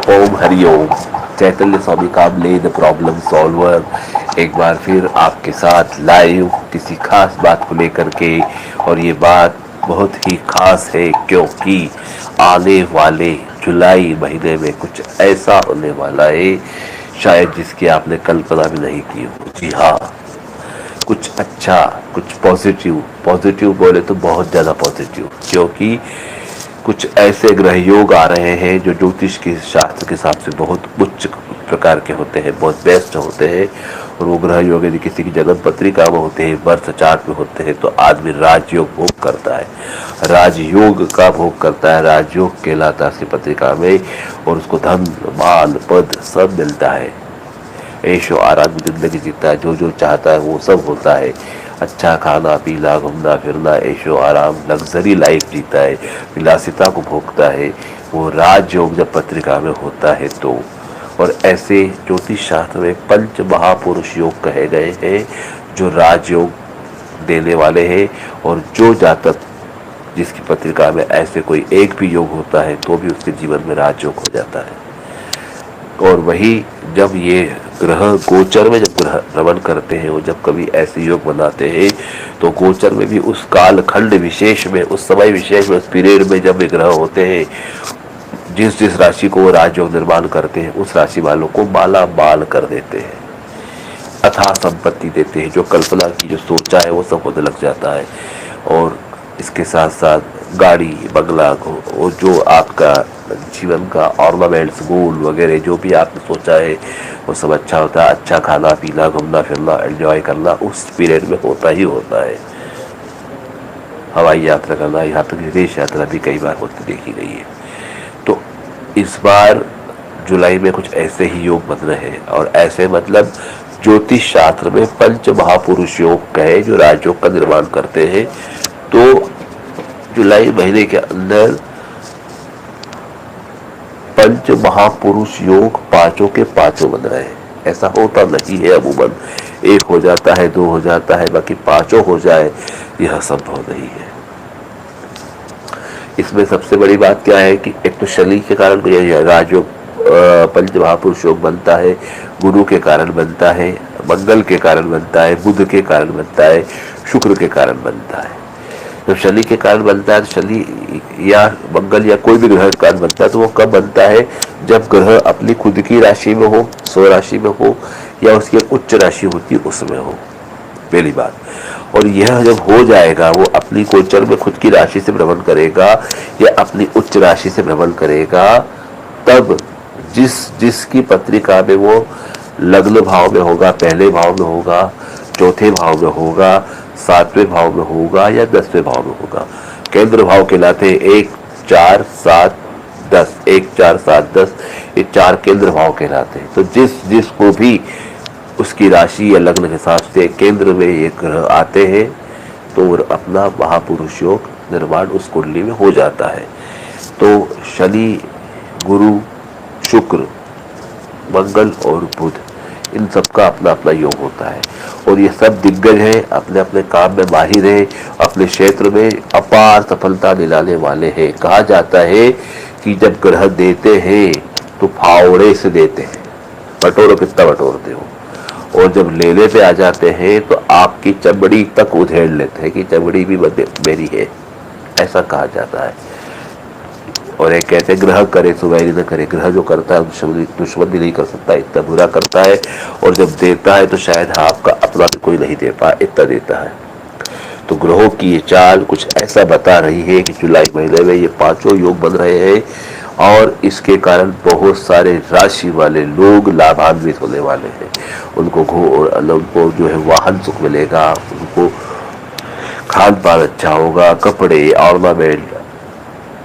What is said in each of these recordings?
Om Hari Om. Chaitanya Swami Kamle the problem solver एक बार फिर आपके साथ लाइव किसी खास बात को लेकर के। और ये बात बहुत ही खास है क्योंकि आने वाले जुलाई महीने में कुछ ऐसा होने वाला है शायद जिसकी आपने कल्पना भी नहीं की हो। जी हाँ, कुछ अच्छा, कुछ पॉजिटिव। पॉजिटिव बोले तो बहुत ज़्यादा पॉजिटिव, क्योंकि कुछ ऐसे ग्रह योग आ रहे हैं जो ज्योतिष के शास्त्र के हिसाब से बहुत उच्च प्रकार के होते हैं, बहुत बेस्ट होते हैं। और वो ग्रह योग यदि किसी की जन्म पत्रिका में होते हैं, बर्थ चार्ट में होते हैं, तो आदमी राजयोग भोग करता है, राजयोग का भोग करता है। राजयोग कहलाता है उसकी पत्रिका में, और उसको धन मान पद सब मिलता है। ऐशो आराम की जिंदगी जीता है, जो जो चाहता है वो सब होता है। अच्छा खाना पीना घूमना फिरना, ऐशो आराम, लग्जरी लाइफ जीता है, विलासिता को भोगता है। वो राजयोग जब पत्रिका में होता है तो। और ऐसे ज्योतिष शास्त्र में पंच महापुरुष योग कहे गए हैं जो राजयोग देने वाले हैं। और जो जातक जिसकी पत्रिका में ऐसे कोई एक भी योग होता है तो भी उसके जीवन में राजयोग हो जाता है। और वही जब ये ग्रह गोचर में जब ग्रह भ्रमण करते हैं, वो जब कभी ऐसे योग बनाते हैं तो गोचर में भी उस काल खंड विशेष में, उस समय विशेष में, उस पीरियड में जब ये ग्रह होते हैं, जिस जिस राशि को वो राजयोग निर्माण करते हैं उस राशि वालों को माला माल कर देते हैं, अथाह संपत्ति देते हैं। जो कल्पना की, जो सोचा है वो सब होने लग जाता है। और इसके साथ साथ गाड़ी बंगला और जो आपका जीवन का ऑर्नामेंट्स गोल वगैरह जो भी आपने सोचा है वो सब अच्छा होता है। अच्छा खाना पीना घूमना फिरना एंजॉय करना उस पीरियड में होता ही होता है। हवाई यात्रा करना, यहाँ तक विदेश यात्रा भी कई बार होती देखी गई है। तो इस बार जुलाई में कुछ ऐसे ही योग बन रहे हैं। और ऐसे मतलब ज्योतिष शास्त्र में पंच महापुरुष योग कहे जो राजयोग का निर्माण करते हैं। तो जुलाई महीने के अंदर पंच महापुरुष योग पांचों के पांचों बन रहे हैं। ऐसा होता नहीं है अमूमन, एक हो जाता है, दो हो जाता है, बाकी पांचों हो जाए यह संभव नहीं है। इसमें सबसे बड़ी बात क्या है कि एक तो शनि के कारण राजयोग पंच महापुरुष योग बनता है, गुरु के कारण बनता है, मंगल के कारण बनता है, बुध के कारण बनता है, शुक्र के कारण बनता है। जब शनि के कारण बनता है तो शनि या मंगल या कोई भी ग्रह के कारण बनता है तो वो कब बनता है? जब ग्रह अपनी खुद की राशि में हो, स्व राशि में हो, या उसकी उच्च राशि होती है उसमें हो, पहली बात। और यह जब हो जाएगा, वो अपनी गोचर में खुद की राशि से भ्रमण करेगा या अपनी उच्च राशि से भ्रमण करेगा, तब जिसकी पत्रिका में वो लग्न भाव में होगा, पहले भाव में होगा, चौथे भाव में होगा, सातवें भाव में होगा या 10वें भाव में होगा। केंद्र भाव कहलाते हैं 1, 4, 7, 10। 1, 4, 7, 10 ये 4 केंद्र भाव कहलाते हैं। तो जिसको भी उसकी राशि या लग्न के हिसाब से केंद्र में ये ग्रह आते हैं तो अपना महापुरुष योग निर्माण उस कुंडली में हो जाता है। तो शनि, गुरु, शुक्र, मंगल और बुध, इन सब का अपना अपना योग होता है। और ये सब दिग्गज हैं, अपने अपने काम में माहिर हैं, अपने क्षेत्र में अपार सफलता दिलाने वाले हैं। कहा जाता है कि जब ग्रह देते हैं तो फावड़े से देते हैं, बटोरो कितना बटोरते हो। और जब लेने पे आ जाते हैं तो आपकी चमड़ी तक उधेड़ लेते हैं कि चमड़ी भी मेरी है, ऐसा कहा जाता है। और एक कहते हैं ग्रह करे तो वैरी न करे, ग्रह जो करता है दुश्मन भी नहीं कर सकता, इतना बुरा करता है। और जब देता है तो शायद आपका अपना भी कोई नहीं दे पाए, इतना देता है। तो ग्रहों की ये चाल कुछ ऐसा बता रही है कि जुलाई महीने में ये पांचों योग बन रहे हैं और इसके कारण बहुत सारे राशि वाले लोग लाभान्वित होने वाले हैं। उनको जो है वाहन सुख मिलेगा, उनको खान पान अच्छा होगा, कपड़े, ऑर्नामेंट,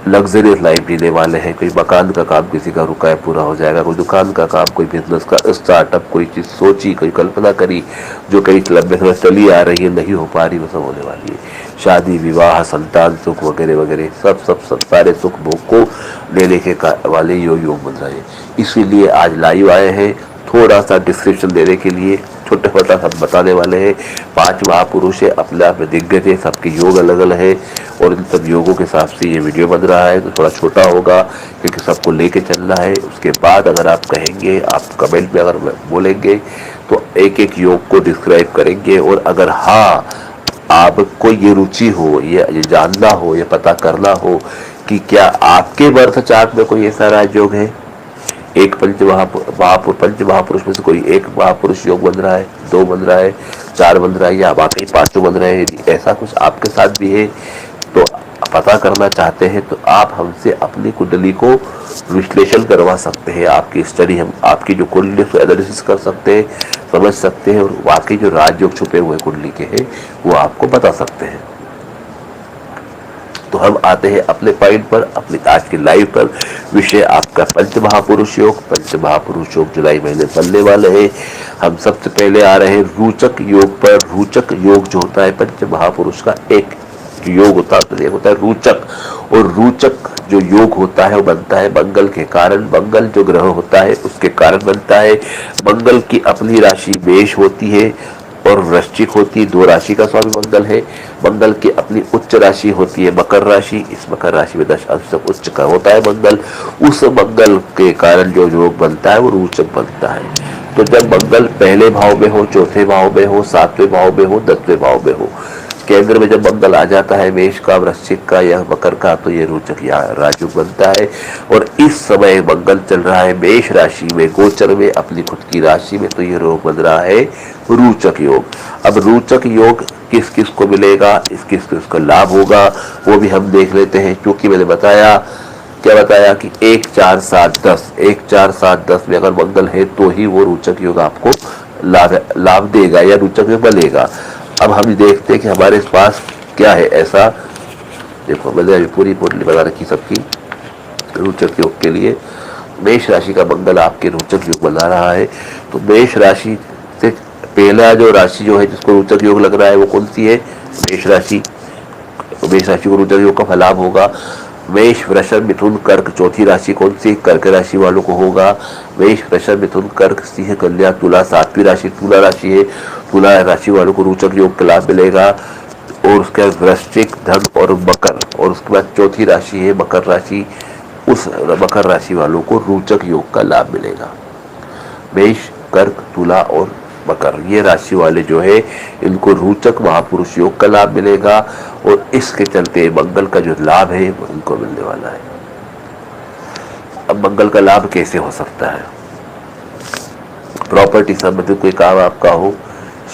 लग्जरियस लाइफ जीने वाले हैं। कोई मकान का काम किसी का रुका है पूरा हो जाएगा, कोई दुकान का काम, कोई बिजनेस का स्टार्टअप, कोई चीज़ सोची, कोई कल्पना करी जो कई लंबे समय चली आ रही है, नहीं हो पा रही, वो सब होने वाली है। शादी विवाह संतान सुख वगैरह वगैरह सब सारे सुख भोग को लेने के वाले योग बन रहे हैं। इसीलिए आज लाइव आए हैं थोड़ा सा डिस्क्रिप्शन देने के लिए छोटा छोटा सब बताने वाले हैं। 5 महापुरुष है, अपने आप में दिग्गज है, सबके योग अलग अलग है और इन सब योगों के हिसाब से ये वीडियो बन रहा है, तो थोड़ा छोटा होगा क्योंकि सबको लेके चलना है। उसके बाद अगर आप कहेंगे, आप कमेंट में अगर बोलेंगे तो एक एक योग को डिस्क्राइब करेंगे। और अगर हाँ आपको ये रुचि हो, ये जानना हो, ये पता करना हो कि क्या आपके बर्थ चार्ट में कोई ऐसा राजयोग है, एक पंच महापुरुष में से कोई एक महापुरुष योग बन रहा है, 2 बन रहा है, 4 बन रहा है या वाकई 5 बन रहे हैं, यदि ऐसा कुछ आपके साथ भी है तो पता करना चाहते हैं तो आप हमसे अपनी कुंडली को विश्लेषण करवा सकते हैं। आपकी स्टडी, हम आपकी जो कुंडली को एनालिसिस कर सकते हैं, समझ सकते हैं और वाकई जो राजयोग छुपे हुए कुंडली के हैं वो आपको बता सकते हैं। तो हम आते हैं अपने पॉइंट पर, अपनी आज की लाइव पर। विषय आपका पंच महापुरुष योग। पंच महापुरुष योग जुलाई महीने बनने वाले हैं। हम सबसे पहले आ रहे हैं रोचक योग पर। रोचक योग जो होता है पंच महापुरुष का एक योग होता है रोचक, और रोचक जो योग होता है वो बनता है मंगल के कारण। मंगल जो ग्रह होता है उसके कारण बनता है। मंगल की अपनी राशि मेष होती है और वृश्चिक होती है, 2 राशि का स्वामी मंगल है। मंगल की अपनी उच्च राशि होती है मकर राशि। इस मकर राशि में 10 अंश तक उच्च का होता है मंगल। उस मंगल के कारण जो योग बनता है वो रोचक बनता है। तो जब मंगल पहले भाव में हो, चौथे भाव में हो, 7वें भाव में हो, 10वें भाव में हो, केंद्र में जब मंगल आ जाता है मेष का, वृश्चिक का या मकर का, तो ये रोचक या राजयोग बनता है। और इस समय मंगल चल रहा है मेष राशि में, गोचर में, अपनी खुद की राशि में, तो ये योग बन रहा है रोचक योग। अब रोचक योग किस किस को मिलेगा, किस किस को लाभ होगा, वो भी हम देख लेते हैं। क्योंकि मैंने बताया कि 1 4 7 10 1 4 7 10 में अगर मंगल है तो ही वो रोचक योग आपको लाभ देगा या रोचक योग बनेगा। अब हम देखते हैं कि हमारे पास क्या है ऐसा। देखो मैंने अभी पूरी पोटली बना रखी सबकी रोचक योग के लिए। मेष राशि का मंगल आपके रोचक योग बना रहा है। तो मेष राशि से पहला जो राशि जो है जिसको रोचक योग लग रहा है वो कौन सी है, मेष राशि। मेष राशि को रोचक योग का लाभ होगा। मेष, वृषभ, मिथुन, कर्क, चौथी राशि कौन सी, कर्क राशि वालों को होगा। मेष, वृषभ, मिथुन, कर्क, सिंह, कन्या, तुला, 7वीं राशि तुला राशि है। तुला राशि वालों को रोचक योग का लाभ मिलेगा। और उसके बाद वृश्चिक, धन और मकर, और उसके बाद चौथी राशि है मकर राशि। उस मकर राशि वालों को रोचक योग का लाभ मिलेगा। मेष, कर्क, तुला और मकर, ये राशि वाले जो है इनको रोचक महापुरुष योग का लाभ मिलेगा। और इसके चलते मंगल का जो लाभ है वो इनको मिलने वाला है। अब मंगल का लाभ कैसे हो सकता है, प्रॉपर्टी संबंधित कोई काम आपका हो,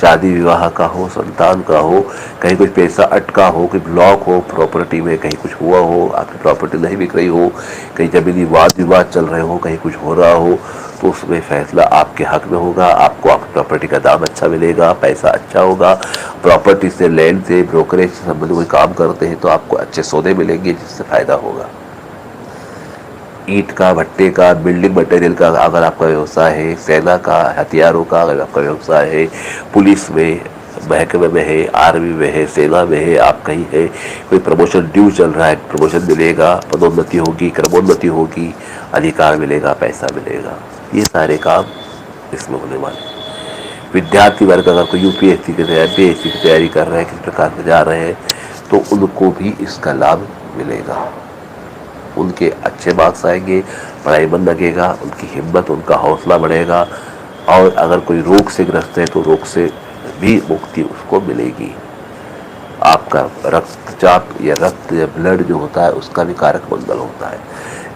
शादी विवाह का हो, संतान का हो, कहीं कुछ पैसा अटका हो, कोई ब्लॉक हो प्रॉपर्टी में, कहीं कुछ हुआ हो, आपकी प्रॉपर्टी नहीं बिक रही हो, कहीं जमीनी वाद विवाद चल रहे हो, कहीं कुछ हो रहा हो, तो उसमें फैसला आपके हक में होगा। आपको आपकी प्रॉपर्टी का दाम अच्छा मिलेगा, पैसा अच्छा होगा। प्रॉपर्टी से, लैंड से, ब्रोकरेज से संबंधित कोई काम करते हैं तो आपको अच्छे सौदे मिलेंगे जिससे फायदा होगा। ईंट का, भट्टे का, बिल्डिंग मटेरियल का अगर आपका व्यवसाय है, सेना का, हथियारों का अगर आपका व्यवसाय है, पुलिस में, महकमे में है, आर्मी में है, सेना में है, आप कहीं है, कोई प्रमोशन ड्यू चल रहा है, प्रमोशन मिलेगा, पदोन्नति होगी, क्रमोन्नति होगी, अधिकार मिलेगा, पैसा मिलेगा, ये सारे काम इसमें होने वाले। विद्यार्थी वर्ग अगर कोई यूपीएससी की तैयारी, पीएससी की तैयारी कर रहे हैं, किस प्रकार से जा रहे हैं, तो उनको भी इसका लाभ मिलेगा। उनके अच्छे मार्क्स आएंगे, पढ़ाई मन लगेगा, उनकी हिम्मत, उनका हौसला बढ़ेगा। और अगर कोई रोग से ग्रस्त है तो रोग से भी मुक्ति उसको मिलेगी। आपका रक्तचाप या रक्त या ब्लड जो होता है उसका भी कारक मंगल होता है।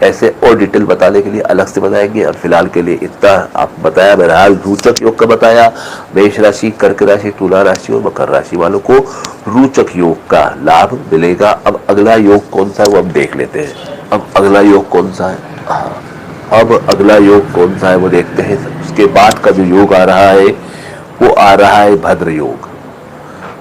ऐसे और डिटेल बताने के लिए अलग से बताएंगे, और फिलहाल के लिए इतना आप बताया। बहरहाल रोचक योग का बताया। मेष राशि, कर्क राशि, तुला राशि और मकर राशि वालों को रोचक योग का लाभ मिलेगा। अब अगला योग कौन सा है वो हम देख लेते हैं। अब अगला योग कौन सा है, अब अगला योग कौन सा है वो देखते हैं। उसके बाद का जो योग आ रहा है वो आ रहा है भद्र योग।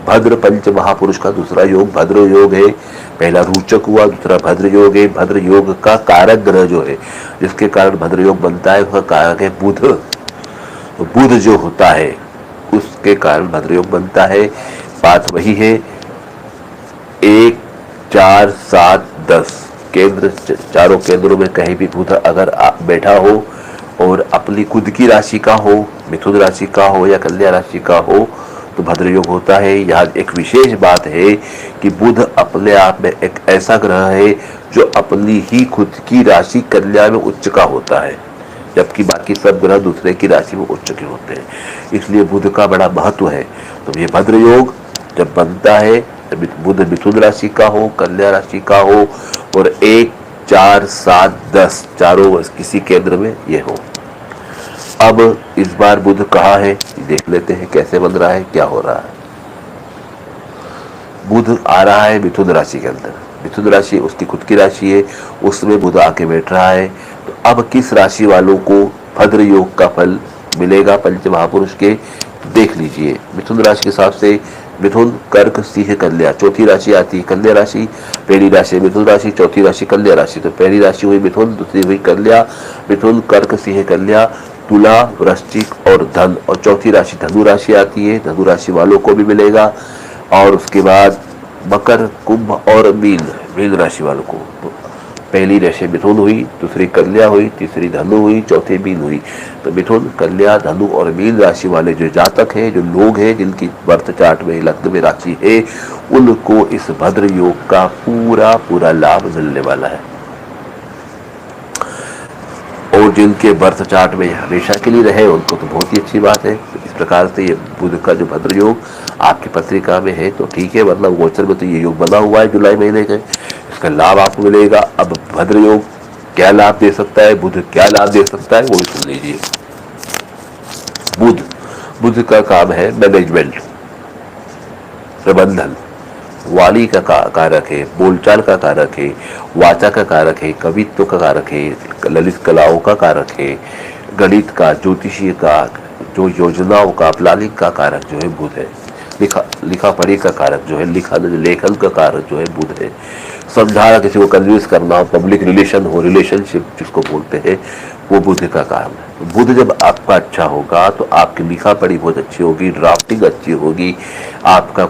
भद्र पंच महापुरुष का दूसरा योग भद्र योग है। पहला रोचक हुआ, दूसरा भद्र योग है। भद्र योग का कारक ग्रह जो है जिसके कारण भद्र योग बनता है उसका कारक है बुध। तो बुध जो होता है उसके कारण भद्र योग बनता है। बात वही है 1 4 7 10 केंद्र, चारों केंद्रों में कहीं भी बुध अगर बैठा हो और अपनी खुद की राशि का हो, मिथुन राशि का हो या कन्या राशि का हो तो भद्र योग होता है। यहाँ एक विशेष बात है कि बुध अपने आप में एक ऐसा ग्रह है जो अपनी ही खुद की राशि कन्या में उच्च का होता है, जबकि बाकी सब ग्रह दूसरे की राशि में उच्च के होते हैं, इसलिए बुध का बड़ा महत्व है। तो ये भद्र योग जब बनता है जब बुध मिथुन राशि का हो, कन्या राशि का हो और 1, 4, 7, 10 चारों किसी केंद्र में ये हो। अब इस बार बुध कहाँ है देख लेते हैं, कैसे बन रहा है, क्या हो रहा है। बुध आ रहा है मिथुन राशि के अंदर, मिथुन राशि उसकी खुद की राशि है, उसमें बुध आके बैठ रहा है। तो अब किस राशि वालों को भद्र योग का फल मिलेगा पंच महापुरुष के, देख लीजिए। मिथुन राशि के हिसाब से मिथुन, कर्क, सिंह, कन्या, चौथी राशि आती है कन्या राशि। पहली राशि मिथुन राशि, चौथी राशि कन्या राशि। तो पहली राशि हुई मिथुन, दूसरी हुई कन्या। मिथुन, कर्क, सिंह, कन्या, तुला, वृश्चिक और धन, और चौथी राशि धनु राशि आती है, धनु राशि वालों को भी मिलेगा। और उसके बाद मकर, कुंभ और मीन राशि वालों को। तो पहली राशि मिथुन हुई, दूसरी कन्या हुई, तीसरी धनु हुई, चौथी मीन हुई। तो मिथुन, कन्या, धनु और मीन राशि वाले जो जातक हैं, जो लोग हैं जिनकी बर्थ चार्ट में लग्न में राशि है, उनको इस भद्र योग का पूरा लाभ मिलने वाला है। और जिनके बर्थ चार्ट में हमेशा के लिए रहे उनको तो बहुत ही अच्छी बात है। तो इस प्रकार से ये बुध का जो भद्र योग आपकी पत्रिका में है तो ठीक है, मतलब गोचर में तो ये योग बना हुआ है जुलाई महीने का, इसका लाभ आपको मिलेगा। अब भद्र योग क्या लाभ दे सकता है, बुध क्या लाभ दे सकता है, वो भी सुन लीजिए। बुध का काम है मैनेजमेंट, प्रबंधन, वाणी का कारक है, बोलचाल का कारक है, वाचा का कारक है, कवित्व का कारक है, ललित कलाओं का कारक है, गणित का, ज्योतिषी का, जो योजनाओं का, प्लानिंग का कारक जो है बुध है। लिखा पढ़ी का कारक जो है, लेखन का कारक जो है बुध है। समझाना, किसी को कन्विंस करना हो, पब्लिक रिलेशन हो, रिलेशनशिप जिसको बोलते हैं, वो बुध का काम है। बुध जब आपका अच्छा होगा तो आपकी लिखा पढ़ी बहुत अच्छी होगी, ड्राफ्टिंग अच्छी होगी, आपका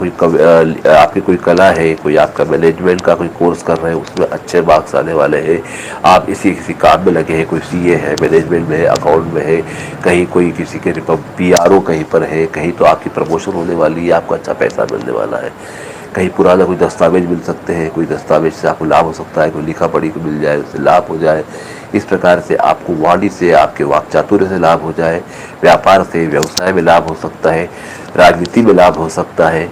आपकी कोई कला है, कोई आपका मैनेजमेंट का कोई कोर्स कर रहे हैं उसमें अच्छे मार्क्स आने वाले हैं, आप किसी काम में लगे हैं, कोई सीए है, मैनेजमेंट में है, अकाउंट में है, कहीं कोई किसी के पीआरओ कहीं पर है, कहीं तो आपकी प्रमोशन होने वाली है, आपको अच्छा पैसा मिलने वाला है, कहीं पुराना कोई दस्तावेज मिल सकते हैं, कोई दस्तावेज से आपको लाभ हो सकता है, कोई लिखा पढ़ी को मिल जाए उससे लाभ हो जाए। इस प्रकार से आपको वाणी से, आपके वाक चातुर्य से लाभ हो जाए, व्यापार से, व्यवसाय में लाभ हो सकता है, राजनीति में लाभ हो सकता है,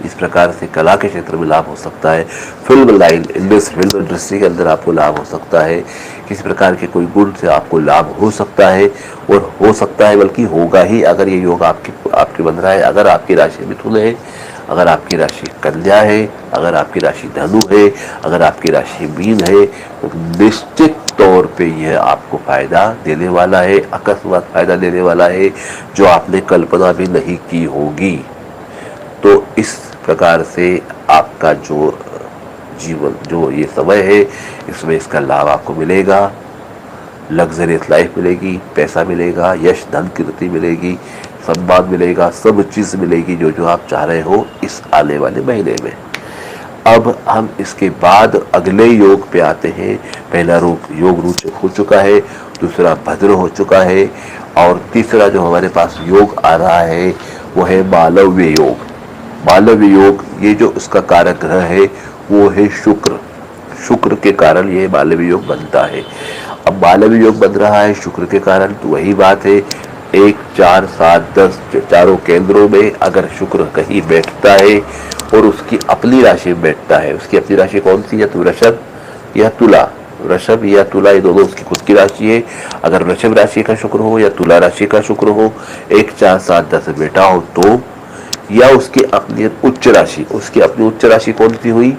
इस प्रकार से कला के क्षेत्र में लाभ हो सकता है, फिल्म लाइन फिल्म इंडस्ट्री के अंदर आपको लाभ हो सकता है, किसी प्रकार के कोई गुण से आपको लाभ हो सकता है, और हो सकता है बल्कि होगा ही अगर ये योग आपके बन रहा है। अगर आपकी राशि मिथुन है, अगर आपकी राशि कन्या है, अगर आपकी राशि धनु है, अगर आपकी राशि मीन है, तो निश्चित तौर पे यह आपको फायदा देने वाला है, अकस्मात फायदा देने वाला है जो आपने कल्पना भी नहीं की होगी। तो इस प्रकार से आपका जो जीवन, जो ये समय है, इसमें इसका लाभ आपको मिलेगा। लग्जरियस लाइफ मिलेगी, पैसा मिलेगा, यश, धन, कीर्ति मिलेगी, सम्मान मिलेगा, सब चीज़ मिलेगी जो आप चाह रहे हो इस आने वाले महीने में। अब हम इसके बाद अगले योग पे आते हैं। पहला योग रोचक हो चुका है, दूसरा भद्र हो चुका है, और तीसरा जो हमारे पास योग आ रहा है वो है मालव्य योग। मालव्य योग, ये जो उसका कारक ग्रह है वो है शुक्र। शुक्र के कारण ये मालव्य योग बनता है। अब मालव्य योग बन रहा है शुक्र के कारण, तो वही बात है 1, 4, 7, 10 चारों केंद्रों में अगर शुक्र कहीं बैठता है और उसकी अपनी राशि में बैठता है, उसकी अपनी राशि कौन सी है, तो वृषभ या तुला। वृषभ या तुला ये दोनों उसकी खुद की राशि है। अगर वृषभ राशि का शुक्र हो या तुला राशि का शुक्र हो, 1, 4, 7, 10 बैठा हो तो, या उसकी अपनी उच्च राशि, उसकी अपनी उच्च राशि कौन सी हुई,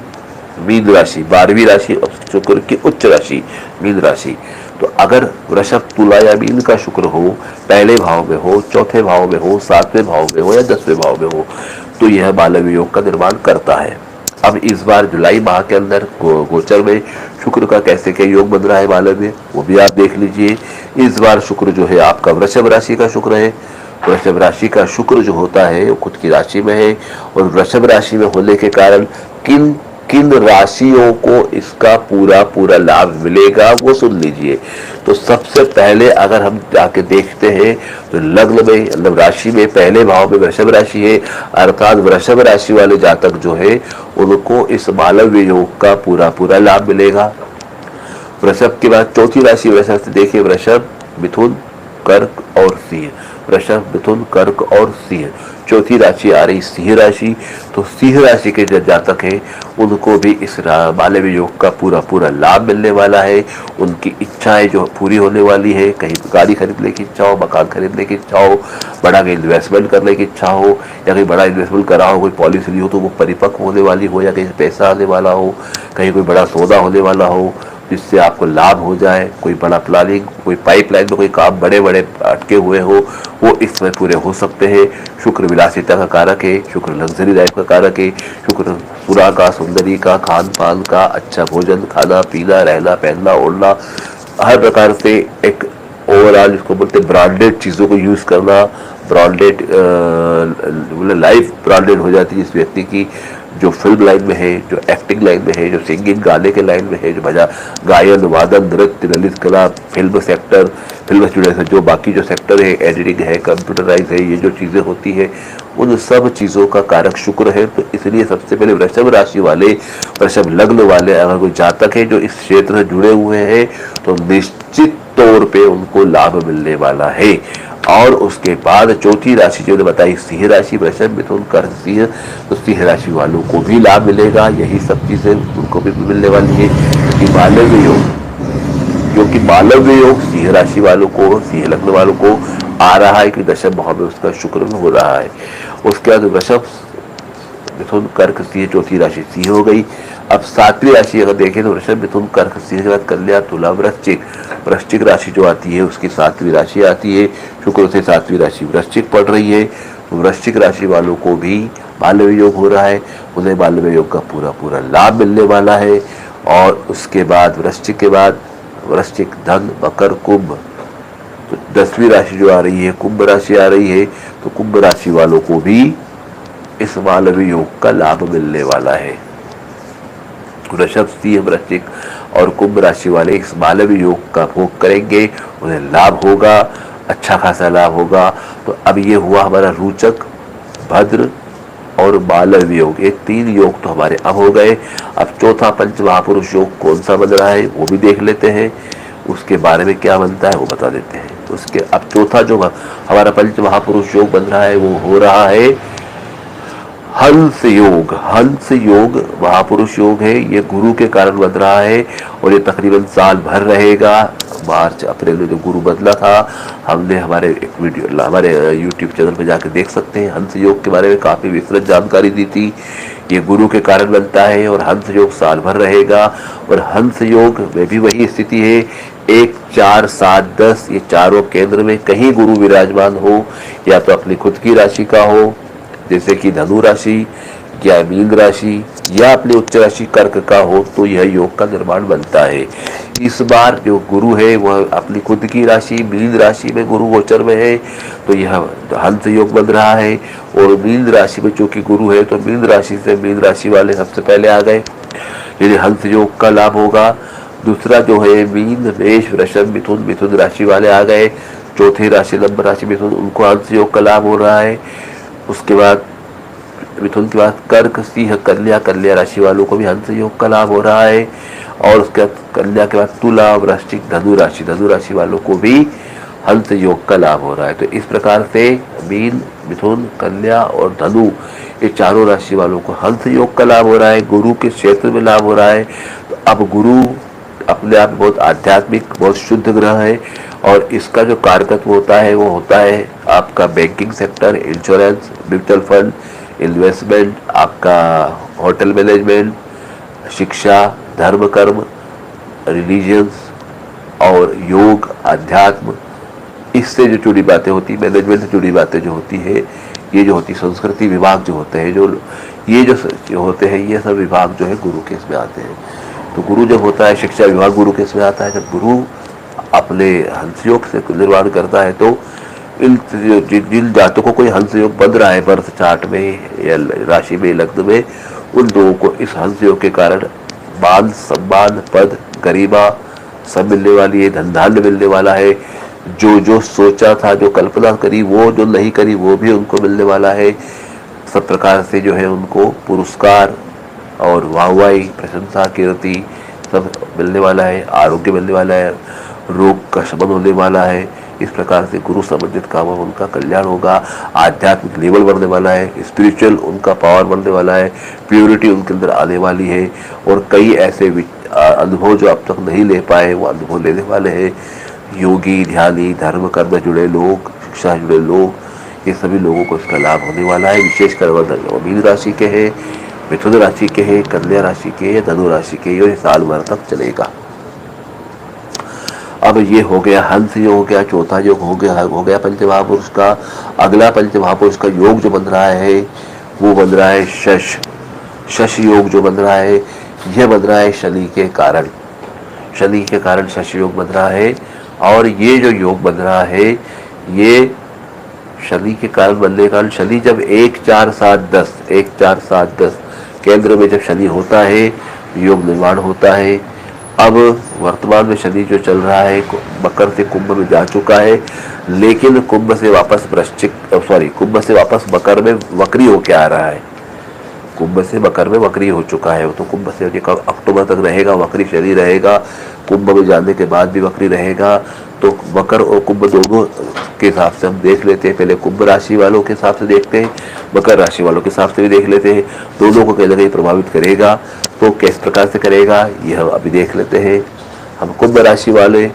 मीन राशि, 12वीं राशि शुक्र की उच्च राशि मीन राशि। तो अगर वृषभ, तुला या मीन का शुक्र हो, पहले भाव में हो, चौथे भाव में हो, 7वें भाव में हो या 10वें भाव में हो, तो यह मालव्य योग का निर्माण करता है। अब इस बार जुलाई माह के अंदर गोचर में शुक्र का कैसे क्या योग बन रहा है मालव्य, वो भी आप देख लीजिए। इस बार शुक्र जो है आपका वृषभ राशि का शुक्र है। वृषभ राशि का शुक्र जो होता है वो खुद की राशि में है, और वृषभ राशि में होने के कारण किन किन राशियों को इसका पूरा पूरा लाभ मिलेगा वो सुन लीजिए। तो सबसे पहले अगर हम जाके देखते हैं तो लग्न में मतलब राशि में पहले भाव में वृषभ राशि है, अर्थात वृषभ राशि वाले जातक जो है उनको इस मालव्य योग का पूरा पूरा लाभ मिलेगा। वृषभ के बाद चौथी राशि वृषभ से देखिए, वृषभ, मिथुन, कर्क और सिंह। वृषभ, मिथुन, कर्क और सिंह, चौथी राशि आ रही सिंह राशि। तो सिंह राशि के जो जातक हैं उनको भी इस मालव्य योग का पूरा पूरा लाभ मिलने वाला है। उनकी इच्छाएं जो पूरी होने वाली है, कहीं गाड़ी खरीदने की इच्छा हो, मकान खरीदने की इच्छा हो, बड़ा कहीं इन्वेस्टमेंट करने की इच्छा हो, या कहीं बड़ा इन्वेस्टमेंट करा हो, कोई पॉलिसी ली हो तो वो परिपक्व होने वाली हो, या कहीं पैसा आने वाला हो, कहीं कोई बड़ा सौदा होने वाला हो जिससे आपको लाभ हो जाए, कोई बड़ा प्लानिंग, कोई पाइपलाइन में कोई काम बड़े बड़े अटके हुए हो, वो इसमें पूरे हो सकते हैं। शुक्र विलासिता का कारक है, शुक्र लग्जरी लाइफ का कारक है, शुक्र पुरा का, सुंदरी का, खान पान का, अच्छा भोजन, खाना पीना, रहना पहनना, ओढ़ना, हर प्रकार से एक ओवरऑल जिसको बोलते हैं ब्रांडेड चीज़ों को यूज़ करना, ब्रांडेड लाइफ ब्रांडेड हो जाती है इस व्यक्ति की, जो फिल्म लाइन में है, जो एक्टिंग लाइन में है, जो सिंगिंग गाने के लाइन में है, जो बजा गायन वादन नृत्य ललित कला, फिल्म सेक्टर, फिल्म से जुड़े से जो बाकी जो सेक्टर है, एडिटिंग है, कंप्यूटराइज है, ये जो चीज़ें होती है उन सब चीज़ों का कारक शुक्र है। तो इसलिए सबसे पहले वृषभ राशि वाले, वृषभ लग्न वाले अगर कोई जातक है जो इस क्षेत्र से जुड़े हुए हैं तो निश्चित तौर पे उनको लाभ मिलने वाला है। और उसके बाद चौथी राशि जो बताई सिंह राशि, वृषभ, मिथुन, कर्क, सिंह, तो सिंह राशि वालों को भी लाभ मिलेगा। यही सब चीजें उनको भी मिलने वाली है क्योंकि मालव्य योग, क्योंकि मालव्य योग सिंह राशि वालों को, सिंह लग्न वालों को आ रहा है कि दशम भाव में उसका शुक्र में हो रहा है। उसके बाद वृषभ, मिथुन, कर्क, सिंह, चौथी राशि सिंह हो गई। अब सातवीं राशि अगर देखें तो वृषभ, मिथुन, कर्क, सिंह के बाद कन्या, तुला, वृश्चिक। वृश्चिक राशि जो आती है उसकी सातवीं राशि आती है, शुक्र से सातवीं राशि वृश्चिक पड़ रही है। तो वृश्चिक राशि वालों को भी मालव्य योग हो रहा है, उन्हें मालव्य योग का पूरा पूरा लाभ मिलने वाला है। और उसके बाद वृश्चिक के बाद वृश्चिक, धन, मकर, कुंभ, तो 10वीं राशि जो आ रही है कुंभ राशि आ रही है। तो कुंभ राशि वालों को भी इस मालव्य योग का लाभ मिलने वाला है। वृषभ, सिंह, वृश्चिक और कुंभ राशि वाले इस मालव्य योग का भोग करेंगे, उन्हें लाभ होगा, अच्छा खासा लाभ होगा। तो अब ये हुआ हमारा रोचक, भद्र और मालव्य योग, ये 3 योग तो हमारे अब हो गए। अब चौथा पंच महापुरुष योग कौन सा बन रहा है वो भी देख लेते हैं, उसके बारे में क्या बनता है वो बता देते हैं। तो उसके अब चौथा जो हमारा पंच महापुरुष योग बन रहा है वो हो रहा है हंस योग। हंस योग महापुरुष योग है, ये गुरु के कारण बन रहा है और ये तकरीबन साल भर रहेगा। मार्च अप्रैल में जो गुरु बदला था, हमने हमारे एक वीडियो हमारे यूट्यूब चैनल पे जाकर देख सकते हैं, हंस योग के बारे में काफ़ी विस्तृत जानकारी दी थी। ये गुरु के कारण बनता है और हंस योग साल भर रहेगा। और हंस योग में भी वही स्थिति है, 1, 4, 7, 10 ये चारों केंद्र में कहीं गुरु विराजमान हो, या तो अपनी खुद की राशि का हो जैसे कि धनु राशि या मीन राशि, या अपनी उच्च राशि कर्क का हो, तो यह योग का निर्माण बनता है। इस बार जो गुरु है वह अपनी खुद की राशि मीन राशि में गुरु गोचर में है, तो यह हंस योग बन रहा है। और मीन राशि में चूंकि गुरु है तो मीन राशि से मीन राशि वाले सबसे पहले आ गए, यदि हंस योग का लाभ होगा। दूसरा जो है मीन, मेष, वृषभ, मिथुन, मिथुन राशि वाले आ गए। चौथी राशि लंब राशि मिथुन, उनको हंस योग का लाभ हो रहा है। उसके बाद मिथुन के बाद कर्क, सिंह, कन्या, कन्या राशि वालों को भी हंस योग का लाभ हो रहा है। और उसके बाद कन्या के बाद तुला, वृश्चिक, धनु राशि वालों को भी हंस योग का लाभ हो रहा है। तो इस प्रकार से मीन, मिथुन, कन्या और धनु ये चारों राशि वालों को हंस योग का लाभ हो रहा है, गुरु के क्षेत्र में लाभ हो रहा है। तो अब गुरु अपने आप बहुत आध्यात्मिक, बहुत शुद्ध ग्रह है और इसका जो कारकत्व होता है वो होता है आपका banking sector, insurance, mutual fund, investment, आपका होटल मैनेजमेंट, शिक्षा, धर्म कर्म, रिलीजियंस और योग, अध्यात्म, इससे जो जुड़ी बातें होती, मैनेजमेंट से जुड़ी बातें जो होती है, ये जो होती संस्कृति विभाग जो होते हैं, जो ये जो होते हैं, ये सब विभाग जो है गुरु के इसमें आते हैं। तो गुरु जब होता है, शिक्षा विभाग गुरु के इसमें आता है। जब गुरु अपने हंस योग से निर्माण करता है तो जिन जातकों को कोई हंस योग बन रहा है बर्थ चार्ट में या राशि में, लग्न में, उन लोगों को इस हंस योग के कारण मान सम्मान पद गरिमा सब मिलने वाली है, धन धान्य मिलने वाला है। जो जो सोचा था, जो कल्पना करी, वो जो नहीं करी वो भी उनको मिलने वाला है। सब प्रकार से जो है उनको पुरस्कार और वाहवाही प्रशंसा कीर्ति सब मिलने वाला है। आरोग्य मिलने वाला है, रोग का शमन होने वाला है। इस प्रकार से गुरु संबंधित काम में उनका कल्याण होगा। आध्यात्मिक लेवल बढ़ने वाला है, स्पिरिचुअल उनका पावर बढ़ने वाला है, प्योरिटी उनके अंदर आने वाली है। और कई ऐसे अनुभव जो अब तक नहीं ले पाए वो अनुभव लेने वाले हैं। योगी, ध्यानी, धर्म कर्म जुड़े लोग, शिक्षा जुड़े लोग, ये सभी लोगों को इसका लाभ होने वाला है। विशेषकर वह मीन राशि के हैं, मिथुन राशि के हैं, कन्या राशि के या धनु राशि के, ये साल भर तक चलेगा। अब ये हो गया हंस योग, हो गया चौथा योग, हो गया पंचमहापुरुष का। अगला पंचमहापुरुष का योग जो बन रहा है वो बन रहा है शश योग जो बन रहा है, यह बन रहा है शनि के कारण। शनि के कारण शश योग बन रहा है। और ये जो योग बन रहा है ये शनि के कारण बनने के कारण, शनि जब 1 4 7 10 केंद्र में जब शनि होता है योग निर्माण होता है। अब वर्तमान में शनि जो चल रहा है मकर से कुंभ में जा चुका है, लेकिन कुंभ से वापस मकर में वक्री होके आ रहा है। कुंभ से मकर में वक्री हो चुका है, तो कुंभ से अक्टूबर तक रहेगा, वक्री शनि रहेगा। कुंभ में जाने के बाद भी वक्री रहेगा। तो मकर और कुंभ दोनों के हिसाब से हम देख लेते हैं। पहले कुंभ राशि वालों के हिसाब से देखते हैं, मकर राशि वालों के हिसाब से भी देख लेते हैं। दोनों को कहीं ना कहीं प्रभावित करेगा। तो किस प्रकार से करेगा ये हम अभी देख लेते हैं। हम कुंभ राशि वाले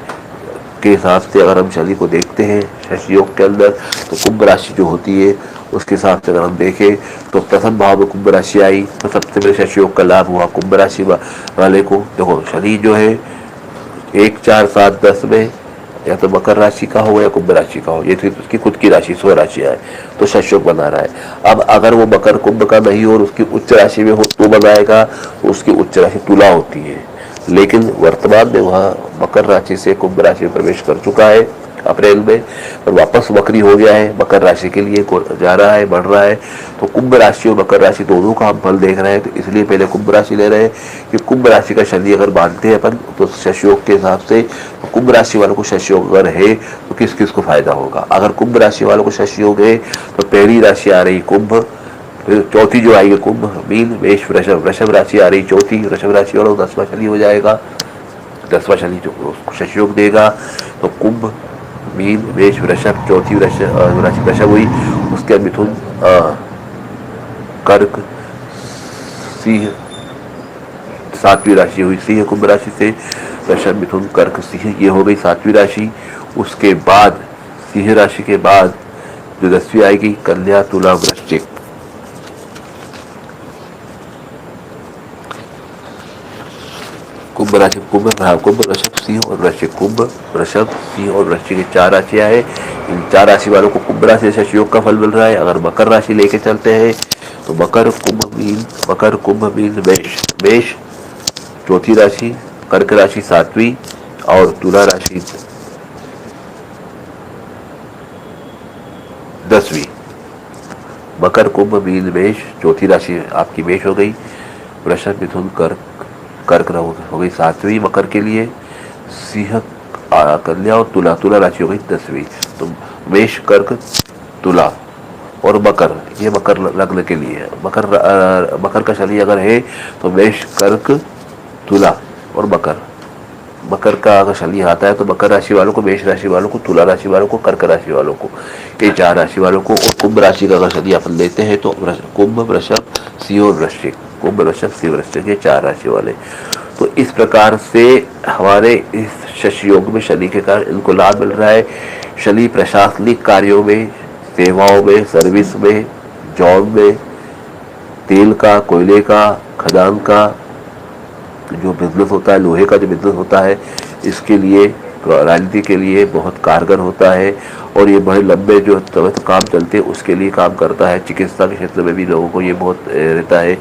के हिसाब से अगर हम शनि को देखते हैं शश योग के अंदर, तो कुंभ राशि जो होती है उसके हिसाब से अगर हम देखें तो प्रथम भाव में कुंभ राशि आई, तो सबसे पहले शश योग का लाभ हुआ कुंभ राशि वाले को। देखो शनि जो है 1 4 7 10 में या तो मकर राशि का हो या कुंभ राशि का हो, ये उसकी खुद की राशि स्व राशि है, तो शश योग बना रहा है। अब अगर वो मकर कुंभ का नहीं हो और उसकी उच्च राशि में हो तो बनाएगा, उसकी उच्च राशि तुला होती है। लेकिन वर्तमान में वह मकर राशि से कुंभ राशि में प्रवेश कर चुका है अप्रैल में, और वापस वक्री हो गया है, मकर राशि के लिए जा रहा है, बढ़ रहा है। तो कुंभ राशि और मकर राशि दोनों का हम फल देख रहे हैं, तो इसलिए पहले कुंभ राशि ले रहे हैं कि कुंभ राशि का शनि अगर मानते हैं अपन तो शश योग के हिसाब से तो कुंभ राशि वालों को शश योग अगर है तो किस किस को फायदा होगा। अगर कुंभ राशि वालों को शश योग है तो पहली राशि आ रही कुंभ, फिर चौथी जो आएगी कुंभ, मीन, मेष, वृषभ राशि आ रही चौथी, वृषभ राशि वालों को 10वां शनि हो जाएगा। 10वां शनि जो शश योग देगा तो कुंभ, मीन, मेष, वृषभ, चौथी राशि वृषभ हुई, उसके बाद मिथुन, कर्क, सिंह, 7वीं राशि हुई सिंह। कुंभ राशि से वृषभ, मिथुन, कर्क, सिंह, ये हो गई 7वीं राशि। उसके बाद सिंह राशि के बाद जो 10वीं आएगी कन्या, तुला, वृश्चिक। कुंभ राशि, कुंभ वृषभ, सिंह और वृश्चिक, कुंभ, वृषभ, सिंह और वृश्चिक, ये 4 राशियां हैं। इन 4 राशि वालों को कुंभ राशि से शश योग का फल मिल रहा है। अगर मकर राशि लेके चलते हैं तो मकर, कुंभ, मीन, मेष चौथी राशि, कर्क राशि 7वीं और तुला राशि 10वीं। मकर, कुंभ, मीन, मेष, चौथी राशि आपकी मेष हो गई, वृषभ, मिथुन, कर्क हो गई 7वीं मकर के लिए, सिंह, कन्या और तुला राशि हो गई 10वीं। तो मेष, कर्क, तुला और मकर, ये मकर लग्न के लिए है। मकर का शनि अगर है तो मेष, कर्क, तुला और मकर का अगर शनि आता है तो मकर राशि वालों को, मेष राशि वालों को, तुला राशि वालों को, कर्क राशि वालों को, ये 4 राशि वालों को। और कुंभ राशि का अगर शनि अपन लेते हैं तो कुंभ, वृषभ, सिंह और वृश्चिक, कुंभ, वृषभ, सिंह, वृश्चिक, ये 4 राशि वाले। तो इस प्रकार से हमारे इस शश योग में शनि के कारण इनको लाभ मिल रहा है। शनि प्रशासनिक कार्यों में, सेवाओं में, सर्विस में, जॉब में, तेल का, कोयले का, खदान का जो बिजनेस होता है, लोहे का जो बिजनेस होता है, इसके लिए, राजनीति के लिए बहुत कारगर होता है। और ये बड़े लंबे जो काम चलते हैं उसके लिए काम करता है। चिकित्सा के क्षेत्र में भी लोगों को ये बहुत रहता है।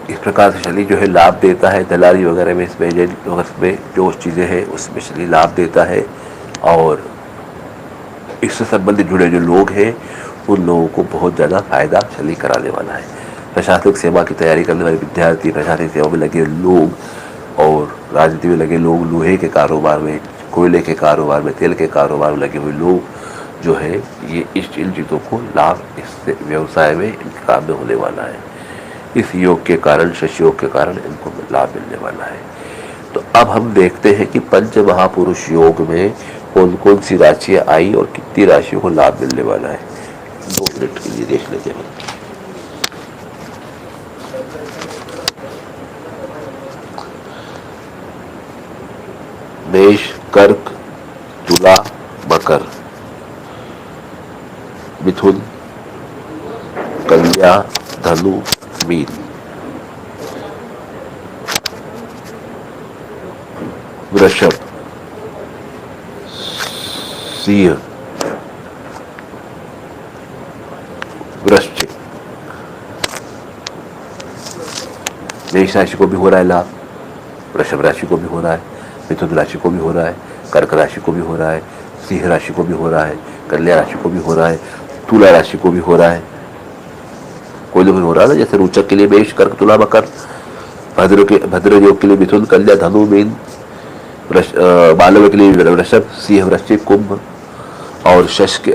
इस प्रकार से शनि जो है लाभ देता है। दलाली वगैरह में, इसमें एजेंट वगैरह में जो चीज़ें हैं उसमें शनि लाभ देता है। और इससे संबंधित जुड़े जो लोग हैं उन लोगों को बहुत ज़्यादा फायदा शनि कराने वाला है। प्रशासनिक सेवा की तैयारी करने वाले विद्यार्थी, प्रशासनिक सेवा में लगे लोग और राजनीति में लगे लोग, लोहे के कारोबार में, कोयले के कारोबार में, तेल के कारोबार में लगे हुए लोग जो है, ये इन चीज़ों को लाभ इस व्यवसाय में इनके काम में होने वाला है। इस योग के कारण, शश योग के कारण इनको लाभ मिलने वाला है। तो अब हम देखते हैं कि पंच महापुरुष योग में कौन कौन सी राशियां आई और कितनी राशियों को लाभ मिलने वाला है। 2 मिनट के लिए देख लेते हैं। मेष, कर्क, तुला, मकर, मिथुन, कन्या, धनु, मीन, वृषभ, सिंह, वृश्चिक। मेष राशि को भी हो रहा है लाभ, वृषभ राशि को भी हो रहा है, मिथुन राशि को भी हो रहा है, कर्क राशि को भी हो रहा है, सिंह राशि को भी हो रहा है, कन्या राशि को भी हो रहा है, तुला राशि को भी हो रहा है। कोई लोग हो रहा है ना, जैसे रोचक के लिए मेष, कर्क, तुला, मकर, भद्र योग के लिए मिथुन, कन्या, धनु, मीन, बालव के लिए वृषभ, सिंह, वृश्चिक, कुंभ, और शश के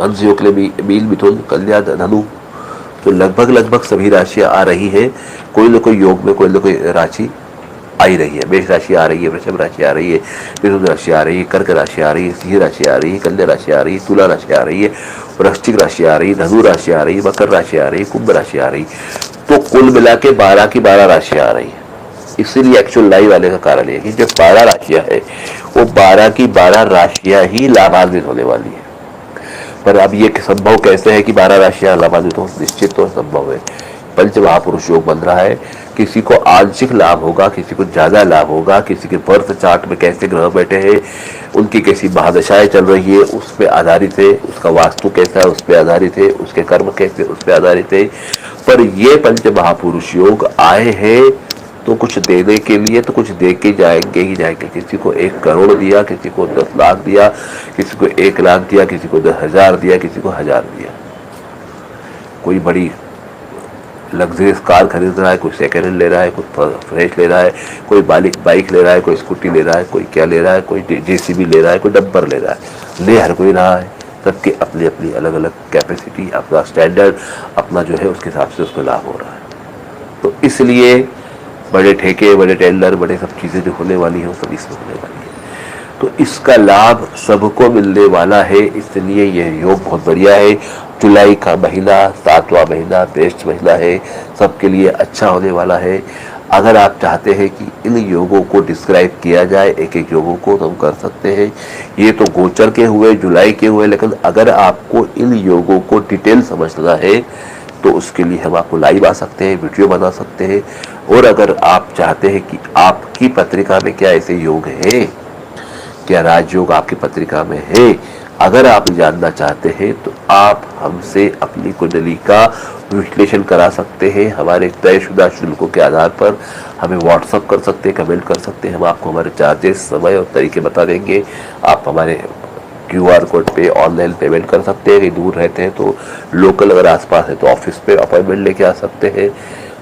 हंस योग के लिए मीन, मिथुन, कन्या, धनु। तो लगभग सभी राशियां आ रही है। कोई ना कोई योग में कोई ना कोई राशि आई रही है। मेष राशि आ रही है, वृषभ राशि आ रही है, मिथुन राशि आ रही है, कर्क राशि आ रही है, सिंह राशि आ रही है, कन्या राशि आ रही है, तुला राशि आ रही है, वृश्चिक राशि आ रही है, धनु राशि आ रही है, मकर राशि आ रही है, कुंभ राशि आ रही है। तो कुल मिला के 12 की 12 राशियां आ रही है। इसीलिए एक्चुअल लाइव वाले का कारण है कि जो 12 राशियां है वो 12 की 12 राशियां ही लाभान्वित होने वाली है। पर अब ये संभव कैसे है कि 12 राशियां लाभान्वित हो? निश्चित तो संभव है। पंच महापुरुष योग बन रहा है। किसी को आंशिक लाभ होगा, किसी को ज्यादा लाभ होगा, किसी के बर्थ चार्ट में कैसे ग्रह बैठे हैं, उनकी कैसी महादशाएं चल रही है उस पर आधारित है, उसका वास्तु कैसा है उस पर आधारित है, उसके कर्म कैसे उस पर आधारित है। पर ये पंच महापुरुष योग आए हैं तो कुछ देने के लिए, तो कुछ दे के जाएंगे ही जाएंगे। किसी को 1 करोड़ दिया, किसी को 10 लाख दिया, किसी को 1 लाख दिया, किसी को 10,000 दिया, किसी को 1000 दिया। कोई बड़ी लग्जरियस कार खरीद रहा है, कोई सेकेंड हैंड ले रहा है, कोई फ्रेश ले रहा है, कोई बाइक ले रहा है, कोई स्कूटी ले रहा है, कोई क्या ले रहा है, कोई जेसीबी ले रहा है, कोई डंपर ले रहा है। ले हर कोई रहा है। सबकी अपनी अपनी अलग अलग कैपेसिटी, अपना स्टैंडर्ड, अपना जो है उसके हिसाब से उसको लाभ हो रहा है। तो इसलिए बड़े ठेके, बड़े टेंडर, बड़े सब चीज़ें जो होने वाली हैं वो सब इसमें होने वाली है। तो इसका लाभ सबको मिलने वाला है। इसलिए यह योग बहुत बढ़िया है। जुलाई का महीना 7वां महीना बेस्ट महीना है, सबके लिए अच्छा होने वाला है। अगर आप चाहते हैं कि इन योगों को डिस्क्राइब किया जाए, एक एक योगों को, तो हम कर सकते हैं। ये तो गोचर के हुए, जुलाई के हुए, लेकिन अगर आपको इन योगों को डिटेल समझना है तो उसके लिए हम आपको लाइव आ सकते हैं, वीडियो बना सकते हैं। और अगर आप चाहते हैं कि आपकी पत्रिका में क्या ऐसे योग हैं, क्या राजयोग आपकी पत्रिका में है, अगर आप जानना चाहते हैं तो आप हमसे अपनी कुंडली का विश्लेषण करा सकते हैं। हमारे तयशुदा शुल्कों के आधार पर हमें व्हाट्सअप कर सकते हैं, कमेंट कर सकते हैं। हम आपको हमारे चार्जेस, समय और तरीके बता देंगे। आप हमारे QR कोड पे ऑनलाइन पेमेंट कर सकते हैं। कहीं दूर रहते हैं तो लोकल, अगर आसपास है तो ऑफिस पे अपॉइंटमेंट लेके आ सकते हैं।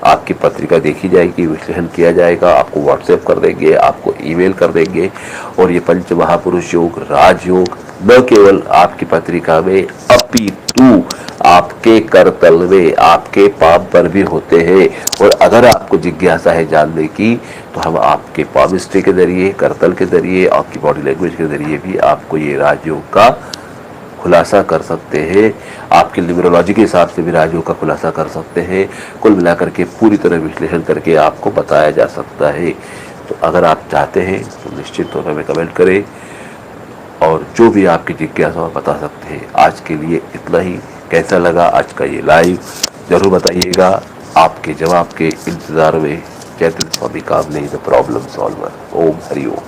आपकी पत्रिका देखी जाएगी, विश्लेषण किया जाएगा, आपको व्हाट्सएप कर देंगे, आपको ईमेल कर देंगे। और ये पंच महापुरुष योग, राजयोग न केवल आपकी पत्रिका में अपितु आपके करतल में, आपके पाम पर भी होते हैं। और अगर आपको जिज्ञासा है जानने की तो हम आपके पामिस्ट्री के जरिए, करतल के जरिए, आपकी बॉडी लैंग्वेज के जरिए भी आपको ये राजयोग का खुलासा कर सकते हैं। आपके न्यूमरोलॉजी के हिसाब से भी राजयोग का खुलासा कर सकते हैं। कुल मिलाकर के पूरी तरह विश्लेषण करके आपको बताया जा सकता है। तो अगर आप चाहते हैं तो निश्चित तौर पर हमें कमेंट करें और जो भी आपकी जिज्ञासा बता सकते हैं। आज के लिए इतना ही। कैसा लगा आज का ये लाइव जरूर बताइएगा। आपके जवाब के इंतजार में। चैतन्य स्वामी कामने the problem solver. Om Hari Om.